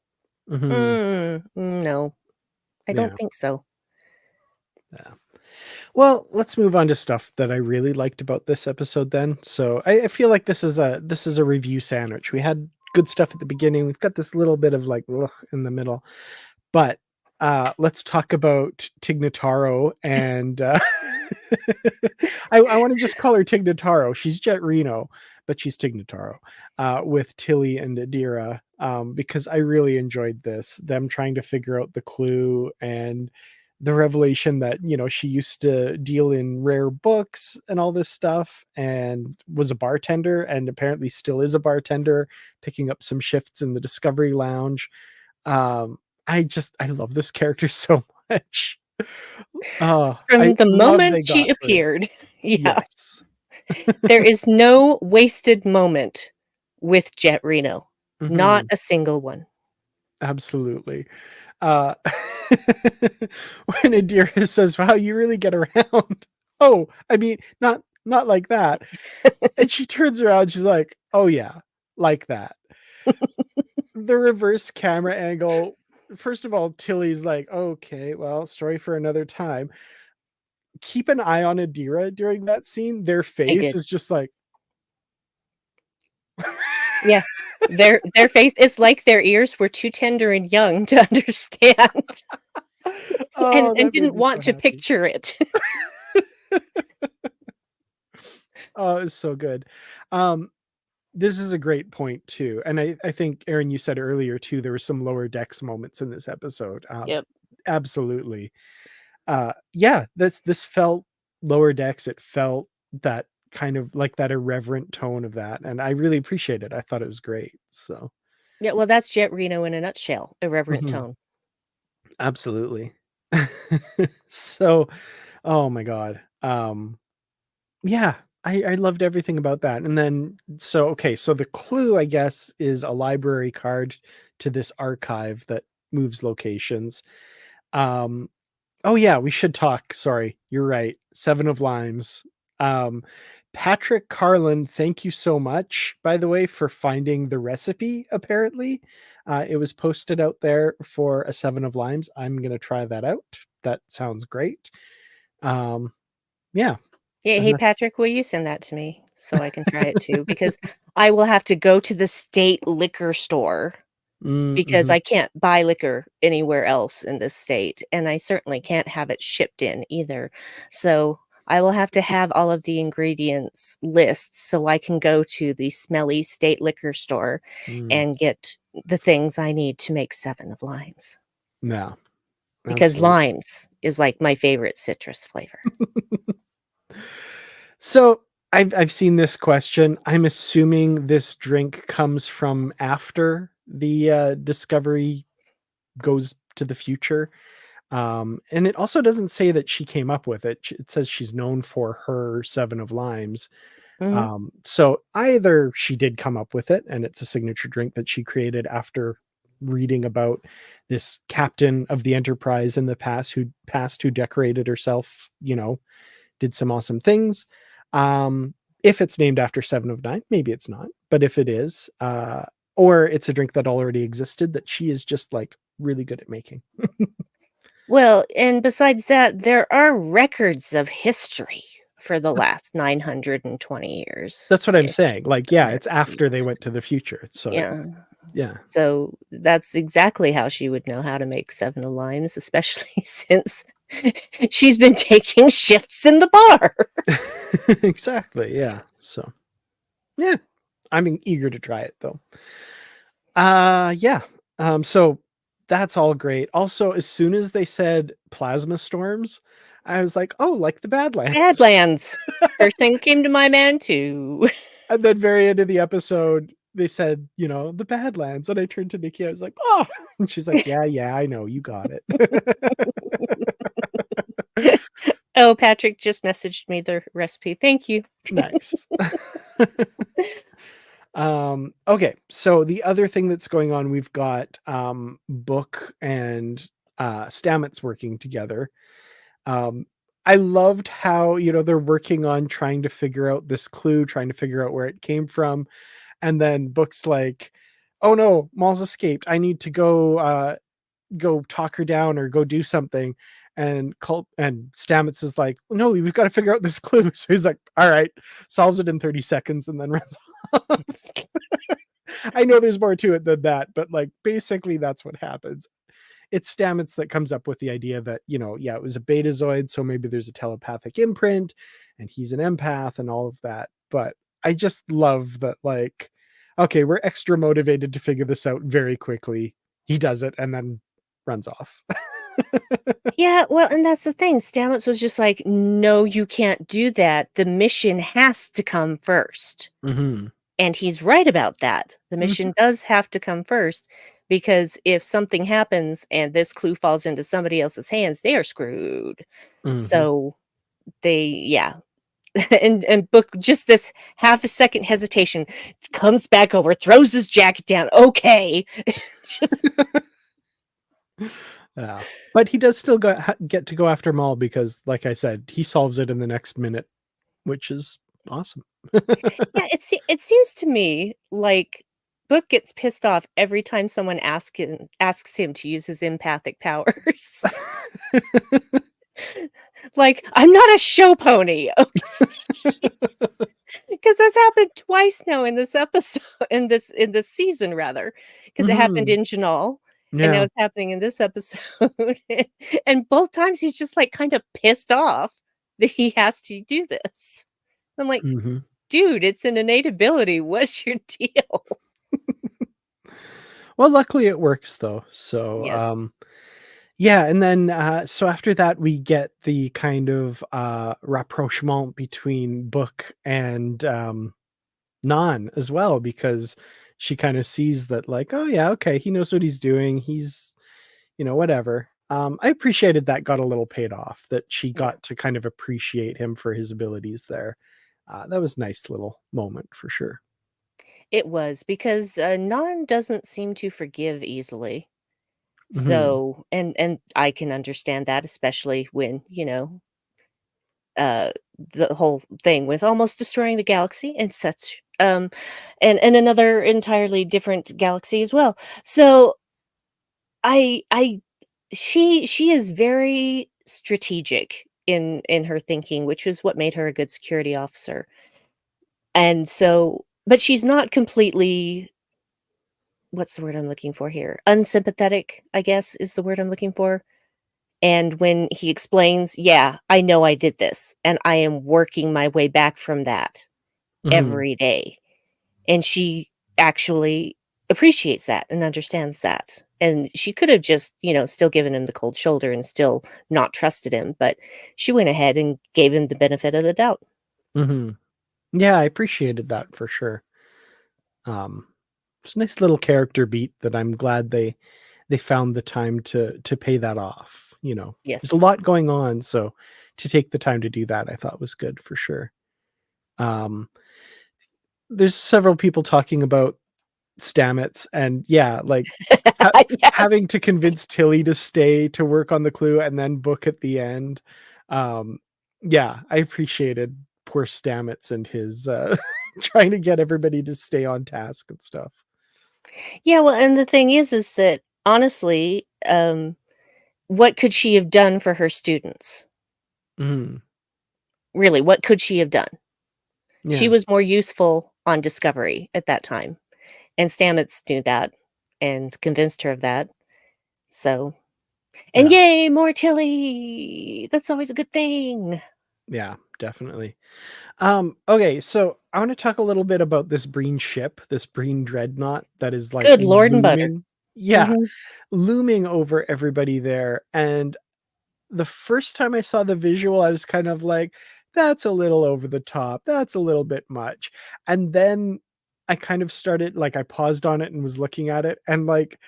mhm. No, I don't Yeah, think so. yeah. Well, let's move on to stuff that I really liked about this episode then. So I feel like this is a review sandwich. We had good stuff at the beginning. We've got this little bit of like ugh in the middle. But let's talk about Tignataro and I want to just call her Tignataro. She's Jet Reno, but she's Tignataro with Tilly and Adira because I really enjoyed this. Them trying to figure out the clue and the revelation that she used to deal in rare books and all this stuff and was a bartender and apparently still is a bartender picking up some shifts in the Discovery Lounge. um I love this character so much. I From the love moment they she got her. appeared. Yeah. Yes. There is no wasted moment with Jet Reno. Not Mhm. a single one. Absolutely. Uh, when Adira says, "Wow, you really get around." Oh, I mean, not like that. And she turns around, she's like, "Oh, yeah, like that." The reverse camera angle, first of all, Tilly's like, "Okay, well, story for another time." Keep an eye on Adira during that scene. Their I face did. is just like Yeah. Their face is like their ears were too tender and young to understand and Oh, and that made didn't me so want to happy. picture it. Oh, it's so good. Um, this is a great point too, and I think, Aaron, you said earlier too, there were some lower decks moments in this episode. Yep. Absolutely. Yeah, this felt lower decks. It felt that kind of like that irreverent tone of that, and I really appreciate it. I thought it was great. So, Yeah, well, that's Jet Reno in a nutshell, irreverent mhm, tone. absolutely. So, oh my god. Yeah, I loved everything about that, and then so okay, so the clue, I guess, is a library card to this archive that moves locations. Um, oh, yeah, we should talk, sorry, you're right, 7 of Limes. Um, Patrick Carlin, thank you so much, by the way, for finding the recipe, apparently. It was posted out there for a 7 of Limes. I'm gonna try that out. That sounds great. Um, yeah, Yeah, and hey, that's Patrick, will you send that to me so I can try it too? Because I will have to go to the state liquor store because mhm. I can't buy liquor anywhere else in this state, and I certainly can't have it shipped in either. So, I will have to have all of the ingredients lists so I can go to the smelly state liquor store Mm, and get the things I need to make 7 of limes, yeah, because absolutely. limes is, like, my favorite citrus flavor. So, I've seen this question. I'm assuming this drink comes from after the, Discovery goes to the future, and it also doesn't say that she came up with it. It says she's known for her 7 of Limes. Mhm. So either she did come up with it and it's a signature drink that she created after reading about this captain of the Enterprise in the past who decorated herself, did some awesome things. Um, if it's named after Seven of Nine, maybe it's not, but if it is, or it's a drink that already existed that she is just like really good at making. Well, and besides that, there are records of history for the last 920 years That's what I'm ish. saying. Like, yeah, Or it's after they went to the future. So it, yeah. yeah. So that's exactly how she would know how to make 7 of limes, especially since she's been taking shifts in the bar. Exactly. Yeah. So yeah, I'm eager to try it though. Yeah. So that's all great. Also, as soon as they said plasma storms, I was like, oh, like the Badlands. Badlands. First thing came to my mind too. And then very end of the episode, they said, the Badlands. And I turned to Nikki, I was like, oh, and she's like, yeah, yeah, I know, you got it. Oh, Patrick just messaged me the recipe. Thank you. Nice. Okay, so the other thing that's going on, we've got Book and Stamets working together. Um, I loved how, they're working on trying to figure out this clue, trying to figure out where it came from. And then Book's like, oh no, Maul's escaped. I need to go talk her down or go do something. And Stamets is like, no, we've got to figure out this clue. So he's like, all right, solves it in 30 seconds and then runs off. I know there's more to it than that, but like basically that's what happens. It's Stamets that comes up with the idea that, yeah, it was a betazoid, so maybe there's a telepathic imprint and he's an empath and all of that. But I just love that, like, okay, we're extra motivated to figure this out very quickly. He does it and then runs off. Yeah, well, and that's the thing. Stamets was just like, no, you can't do that. The mission has to come first. Mm-hmm. And he's right about that. The mission does have to come first because if something happens and this clue falls into somebody else's hands, they are screwed. Mm-hmm. So yeah. And Book just this half a second hesitation comes back over, throws his jacket down. Okay. Just Yeah, but he does still get to go after Maul because, like I said, he solves it in the next minute, which is awesome. yeah, it seems to me like Book gets pissed off every time someone asks him to use his empathic powers. Like, I'm not a show pony, because that's happened twice now in this episode in this season rather, because it happened Mhm. in Janal, and now Yeah. it's happening in this episode, and both times he's just, like, kinda pissed off that he has to do this. I'm like, Mhm. "Dude, it's an innate ability, what's your deal?" Well, luckily it works though. So, Yes. yeah, and then so after that we get the kind of rapprochement between Book and Nan as well, because she kind of sees that, like, oh yeah, okay, he knows what he's doing. He's, whatever. I appreciated that got a little paid off, that she Yeah. got to kind of appreciate him for his abilities there. That was a nice little moment for sure. It was, because, Non doesn't seem to forgive easily. Mhm. So and I can understand that, especially when, uh, the whole thing with almost destroying the galaxy and such, and another entirely different galaxy as well. So, I she is very strategic in her thinking, which is what made her a good security officer. And so but she's not completely what's the word I'm looking for here? Unsympathetic, I guess, is the word I'm looking for. And when he explains, "Yeah, I know I did this, and I am working my way back from that Mhm. every day." And she actually appreciates that and understands that. And she could have just, still given him the cold shoulder and still not trusted him, but she went ahead and gave him the benefit of the doubt. Mhm. Yeah, I appreciated that for sure. Um, it's a nice little character beat that I'm glad they found the time to pay that off. There's a Yes. lot going on, so to take the time to do that, I thought was good for sure. Um, there's several people talking about Stamets, and yeah, like Yes. having to convince Tilly to stay to work on the clue and then Book at the end. Um, yeah, I appreciated poor Stamets and his trying to get everybody to stay on task and stuff. Yeah, well, and the thing is that honestly, what could she have done for her students? Mhm. Really, what could she have done? She Yeah. was more useful on Discovery at that time, and Stamets knew that and convinced her of that, so and Yeah. yay, more Tilly! That's always a good thing. Yeah, definitely. Okay, so I want to talk a little bit about this Breen ship, this Breen dreadnought that is like Good lord and butter. looming. Yeah, Mhm. looming over everybody there. And the first time I saw the visual, I was kind of like, that's a little over the top. That's a little bit much. And then I kind of started, like, I paused on it and was looking at it, and like,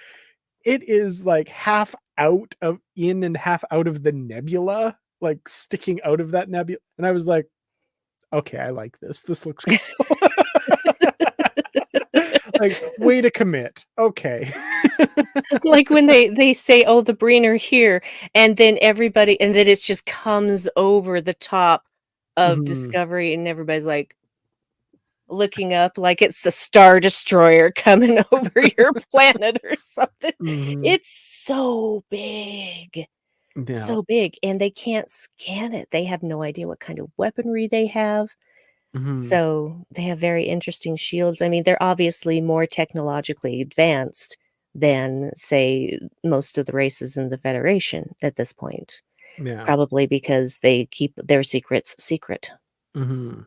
it is like half out of in and half out of the nebula, like sticking out of that nebula. And I was like, okay, I like this. This looks cool. Like, way to commit. Okay. Like when they say, "Oh, the Breen are here," and then everybody and then it just comes over the top of Mhm, Discovery, and everybody's, like, looking up like it's a star destroyer coming over your planet or something. mhm. It's Yeah. so big, and they can't scan it. They have no idea what kind of weaponry they have. Mhm. So, they have very interesting shields. I mean, they're obviously more technologically advanced than, say, most of the races in the Federation at this point, Yeah. probably because they keep their secrets secret. Mhm.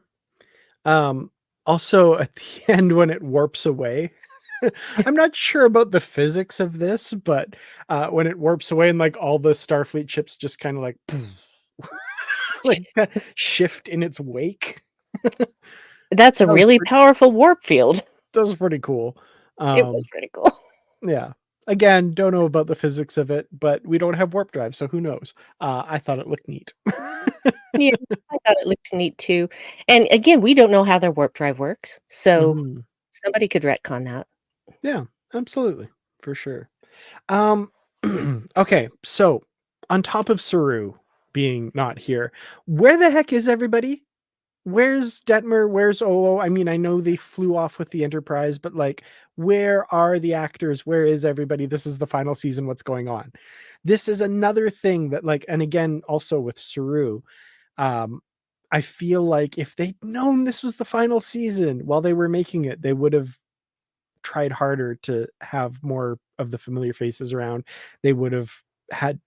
Um, Also at the end when it warps away, I'm not sure about the physics of this, but, when it warps away and, like, all the Starfleet ships just kinda like, like, shift in its wake. That's a That was really pretty powerful warp field. that was pretty cool. It was Um, pretty cool. yeah. Again, don't know about the physics of it, but we don't have warp drive, so who knows? I thought it looked neat. Yeah, I thought it looked neat too, and again, we don't know how their warp drive works, so Mhm. somebody could retcon that. Yeah, absolutely, for sure. Um, okay, so on top of Saru being not here, where the heck is everybody? Where's Detmer? Where's Oo? I mean, I know they flew off with the Enterprise, but like, where are the actors? Where is everybody? This is the final season. What's going on? This is another thing that, like, and again, also with Saru, um, I feel like if they'd known this was the final season while they were making it, they would have tried harder to have more of the familiar faces around. They would have had,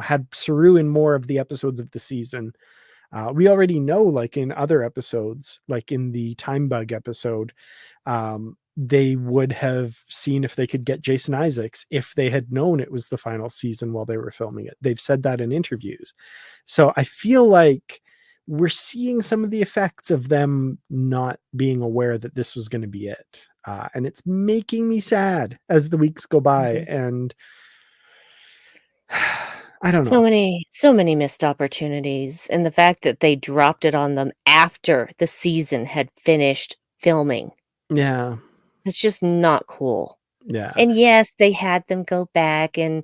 had Saru in more of the episodes of the season. We already know, like in other episodes, like in the Time Bug episode, they would have seen if they could get Jason Isaacs if they had known it was the final season while they were filming it. They've said that in interviews. So I feel like we're seeing some of the effects of them not being aware that this was going to be it. And it's making me sad as the weeks go by. Mhm. And I don't know. So many missed opportunities, and the fact that they dropped it on them after the season had finished filming, Yeah. it's just not cool. Yeah. And yes, they had them go back and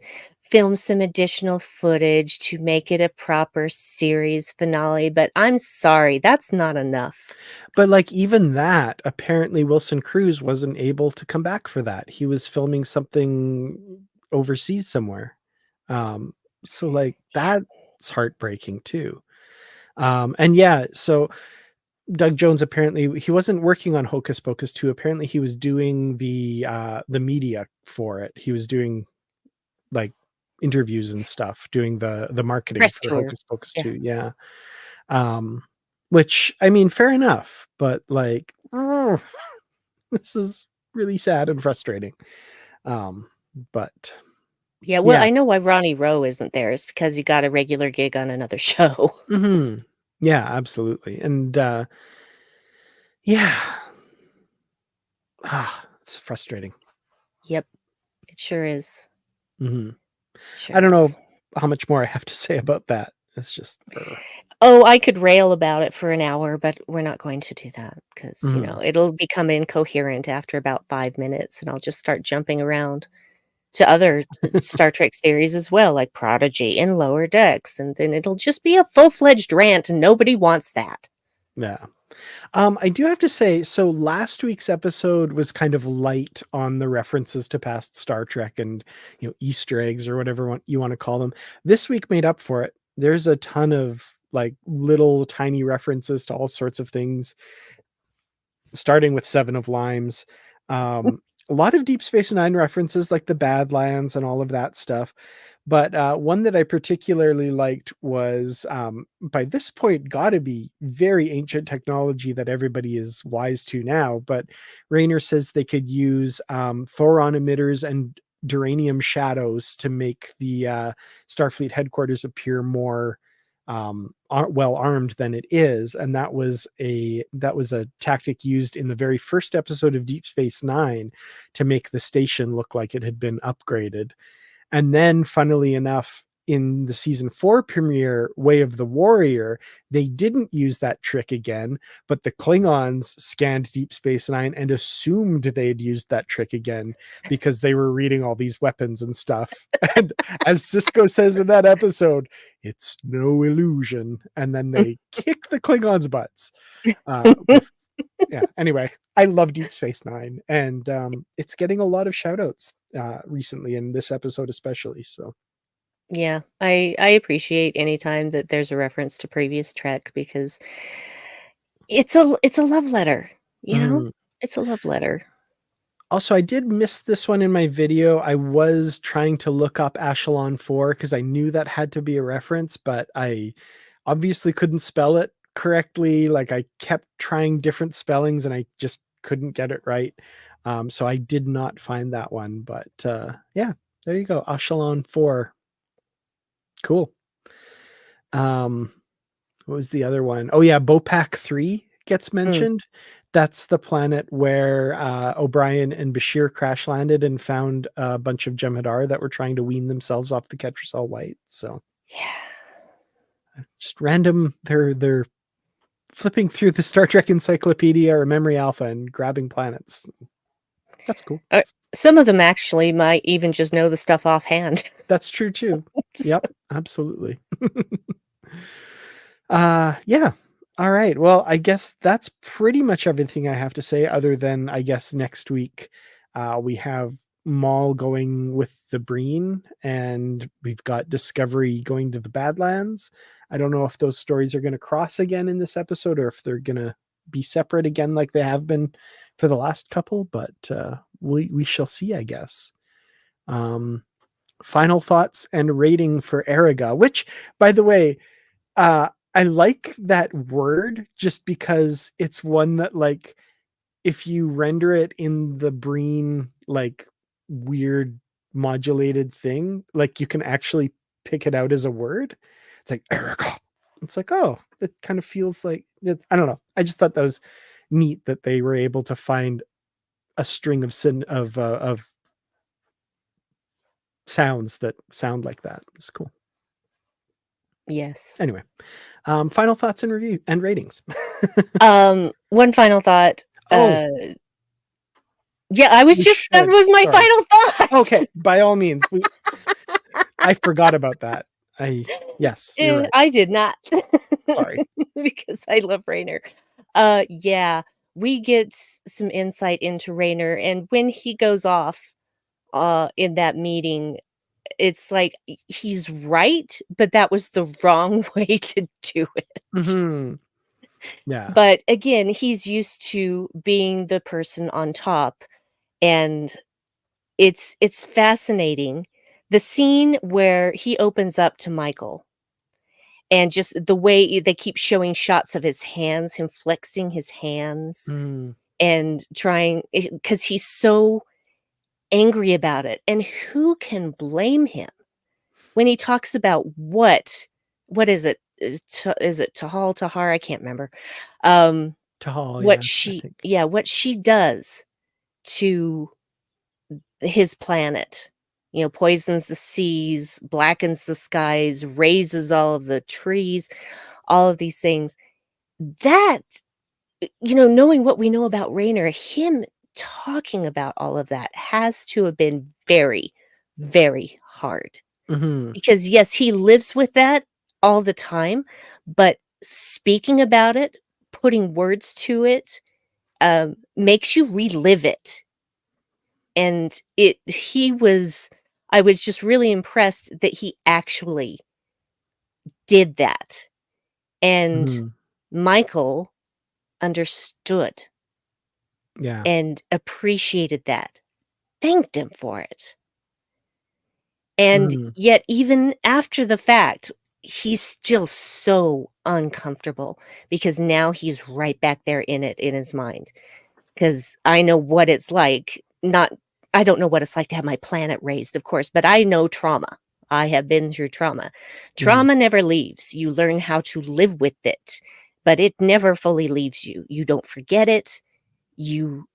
film some additional footage to make it a proper series finale, but I'm sorry, that's not enough. But, like, even that, apparently Wilson Cruz wasn't able to come back for that. He was filming something overseas somewhere. Um, so, like, that's heartbreaking too. And yeah, so Doug Jones, apparently he wasn't working on Hocus Pocus 2. Apparently he was doing the media for it. He was doing, like, interviews and stuff, doing the marketing Press for tour. Hocus Pocus Yeah. 2, yeah. Um, which, I mean, fair enough, but, like, this is really sad and frustrating. Um, but Yeah, well, yeah. I know why Ronnie Rowe isn't there, is because he got a regular gig on another show. Mhm. Yeah, absolutely. And, yeah. It's frustrating. Yep, it sure is. Mhm. It sure I don't know is. how much more I have to say about that. It's just, Oh, I could rail about it for an hour, but we're not going to do that because mhm. it'll become incoherent after about 5 minutes, and I'll just start jumping around to other Star Trek series as well, like Prodigy and Lower Decks, and then it'll just be a full-fledged rant, and nobody wants that. Yeah. I do have to say, so last week's episode was kind of light on the references to past Star Trek and, Easter eggs or whatever you want to call them. This week made up for it. There's a ton of like little tiny references to all sorts of things, starting with Seven of Limes. A lot of Deep Space Nine references, like the Badlands and all of that stuff. But one that I particularly liked was, by this point, got to be very ancient technology that everybody is wise to now. But Rayner says they could use thoron emitters and duranium shadows to make the Starfleet headquarters appear more well armed than it is, and that was a tactic used in the very first episode of Deep Space Nine to make the station look like it had been upgraded. And then, funnily enough, in the season 4 premiere, Way of the Warrior, they didn't use that trick again, but the Klingons scanned Deep Space Nine and assumed they had used that trick again because they were reading all these weapons and stuff. And as Sisko says in that episode, it's no illusion. And then they kick the Klingons' butts. With yeah. Anyway, I love Deep Space Nine, and it's getting a lot of shout outs recently, in this episode especially. So Yeah, I appreciate any time that there's a reference to previous Trek because it's a love letter, you know? mhm. It's a love letter. Also, I did miss this one in my video. I was trying to look up Echelon 4 because I knew that had to be a reference, but I obviously couldn't spell it correctly. Like, I kept trying different spellings and I just couldn't get it right. So I did not find that one. But yeah, there you go. Echelon 4. Cool. Um, what was the other one? Oh yeah, Bopak 3 gets Mm, mentioned. That's the planet where O'Brien and Bashir crash landed and found a bunch of Jem'Hadar that were trying to wean themselves off the Ketracel White. So yeah. just random. They're flipping through the Star Trek Encyclopedia or Memory Alpha and grabbing planets. That's cool. Uh, some of them actually might even just know the stuff offhand. That's true too. So Yep, absolutely. Yeah. All right. Well, I guess that's pretty much everything I have to say, other than I guess next week we have Maul going with the Breen, and we've got Discovery going to the Badlands. I don't know if those stories are going to cross again in this episode or if they're going to be separate again like they have been for the last couple, but we shall see, I guess. Um, Final thoughts and rating for Erigah, which, by the way, I like that word just because it's one that, like, if you render it in the Breen, like, weird modulated thing, like, you can actually pick it out as a word. It's like Erika. It's like, oh, it kind of feels like it, I don't know. I just thought that was neat that they were able to find a string of sounds that sound like that. It's cool. yes. Anyway, final thoughts and review and ratings. One final thought. Oh, Yeah, I was we just that should. was my Sorry. final thought. Okay, by all means. I forgot about that. Yes, you're right. I did not. Sorry. Because I love Rainer. Yeah, we get some insight into Rainer, and when he goes off, in that meeting, it's like he's right, but that was the wrong way to do it. Mhm. Yeah. But again, he's used to being the person on top, and it's fascinating. The scene where he opens up to Michael and just the way they keep showing shots of his hands, him flexing his hands Mm. and trying because he's so angry about it, and who can blame him when he talks about what is it? Is it Tahal, Tahar? I can't remember. Um, Tahal, what yeah, I she think. yeah, what she does to his planet. You know, poisons the seas, blackens the skies, raises all of the trees, all of these things. That knowing what we know about Raynor, him talking about all of that has to have been very, very hard. Mhm. Because, yes, he lives with that all the time, but speaking about it, putting words to it, makes you relive it. And I was just really impressed that he actually did that. And Mhm. Michael understood Yeah. and appreciated that, thanked him for it. And Mhm. yet, even after the fact, he's still so uncomfortable because now he's right back there in it in his mind. Because I know what it's like. I don't know what it's like to have my planet razed, of course, but I know trauma. I have been through trauma. Mhm. Trauma never leaves. You learn how to live with it, but it never fully leaves you. You don't forget it. You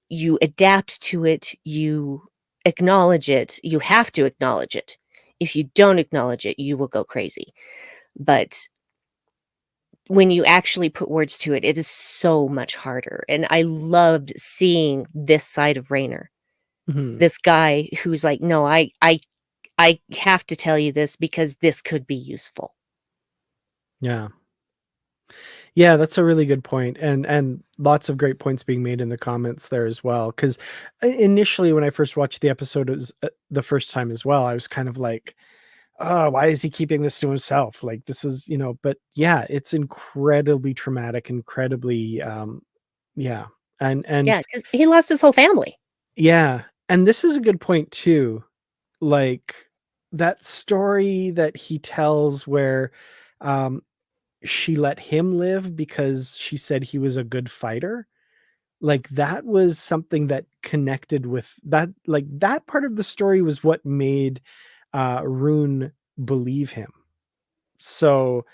adapt to it. You acknowledge it. You have to acknowledge it. If you don't acknowledge it, you will go crazy. But when you actually put words to it, it is so much harder. And I loved seeing this side of Rainer. Mhm. This guy who's like, "No, I have to tell you this because this could be useful." Yeah. Yeah, that's a really good point, and lots of great points being made in the comments there as well. Because initially, when I first watched the episode, it was the first time as well. I was kind of like, "Oh, why is he keeping this to himself? Like, this is, you know." But yeah, it's incredibly traumatic, incredibly, yeah, and Yeah, because he lost his whole family. yeah, and this is a good point too. Like that story that he tells where, um, she let him live because she said he was a good fighter. Like, that was something that connected with that, like, that part of the story was what made, Rune believe him. So,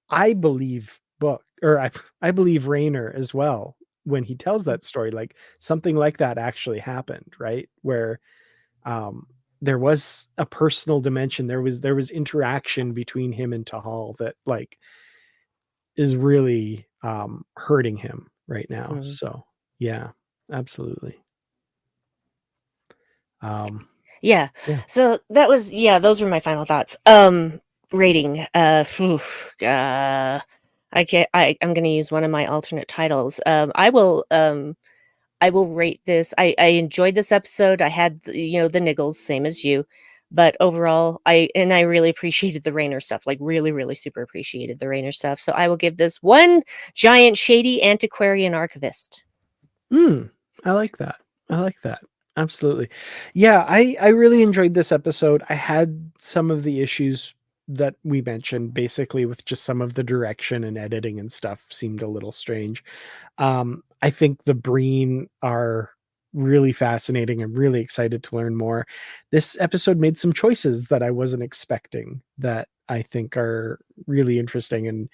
I believe Book or I believe Rainer as well when he tells that story, like, something like that actually happened, right? Where, um, there was a personal dimension, there was interaction between him and Tahal that, like, is really, hurting him right now. Mhm. So, yeah, absolutely. Um, Yeah. yeah. So that was yeah, those were my final thoughts. Rating. I can't I'm gonna use one of my alternate titles. I will rate this. I enjoyed this episode. I had the niggles, same as you. But overall, I really appreciated the Rainer stuff, like really, really super appreciated the Rainer stuff. So I will give this one giant shady antiquarian archivist. Mm, I like that. I like that. Absolutely. Yeah, I really enjoyed this episode. I had some of the issues that we mentioned, basically with just some of the direction and editing and stuff seemed a little strange. I think the Breen are really fascinating. I'm really excited to learn more. This episode made some choices that I wasn't expecting that I think are really interesting and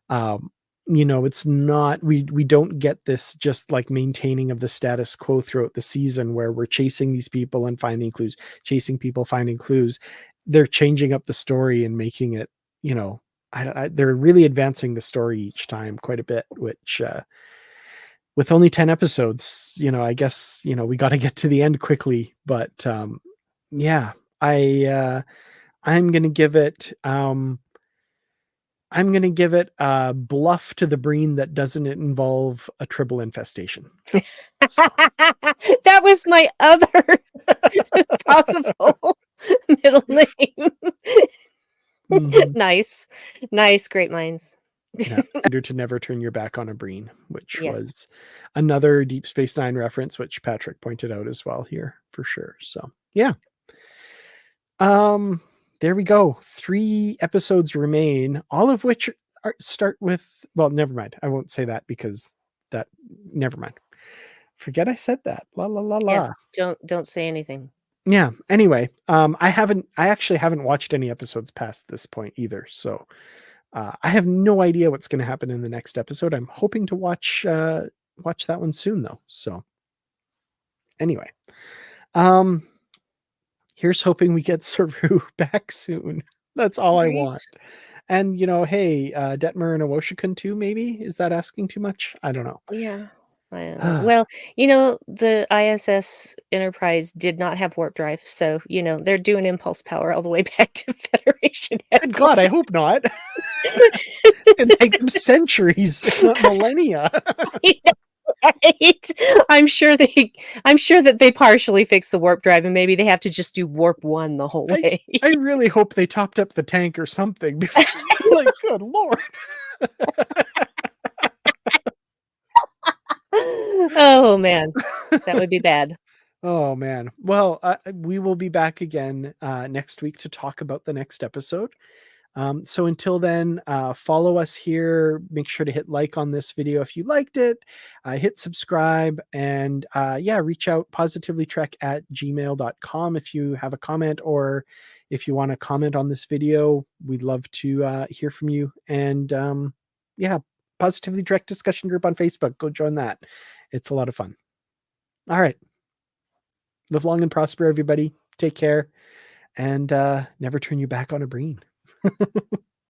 um it's not we don't get this just like maintaining of the status quo throughout the season where we're chasing these people and finding clues, chasing people, finding clues. They're changing up the story and making it, you know, they're really advancing the story each time quite a bit, which with only 10 episodes, I guess, we got to get to the end quickly, but yeah, I I'm going to give it a bluff to the Breen that doesn't involve a tribble infestation. So, That was my other possible middle name. mhm. Nice. Nice, great minds. Yeah, reminder to never turn your back on a Breen, which Yes. was another Deep Space Nine reference, which Patrick pointed out as well here for sure. So, yeah. Um, there we go. 3 episodes remain, all of which start with, well, never mind. I won't say that because that never mind. Forget I said that. La la la Yeah, la. don't say anything. Yeah. Anyway, I actually haven't watched any episodes past this point either. So, I have no idea what's going to happen in the next episode. I'm hoping to watch that one soon though. So, anyway, um here's hoping we get Saru back soon. That's all I Right? want. And, hey, Detmer and Awoshikun too, maybe? Is that asking too much? I don't know. Yeah. I don't know. Well, the ISS Enterprise did not have warp drive, so, they're doing impulse power all the way back to Federation Good God, I headquarters. hope not. It'd take them centuries, if not millennia. I know, right? I'm sure that they partially fixed the warp drive, and maybe they have to just do warp 1 the whole I way. I really hope they topped up the tank or something before, like, good lord. Oh, man. That would be bad. Oh, man. Well, we will be back again next week to talk about the next episode. So until then, follow us here. Make sure to hit like on this video if you liked it. Hit subscribe and yeah, reach out positivelytrek@gmail.com if you have a comment or if you want to comment on this video. We'd love to hear from you. And yeah, Positively Trek discussion group on Facebook. Go join that. It's a lot of fun. All right. Live long and prosper, everybody. Take care and never turn your back on a breen.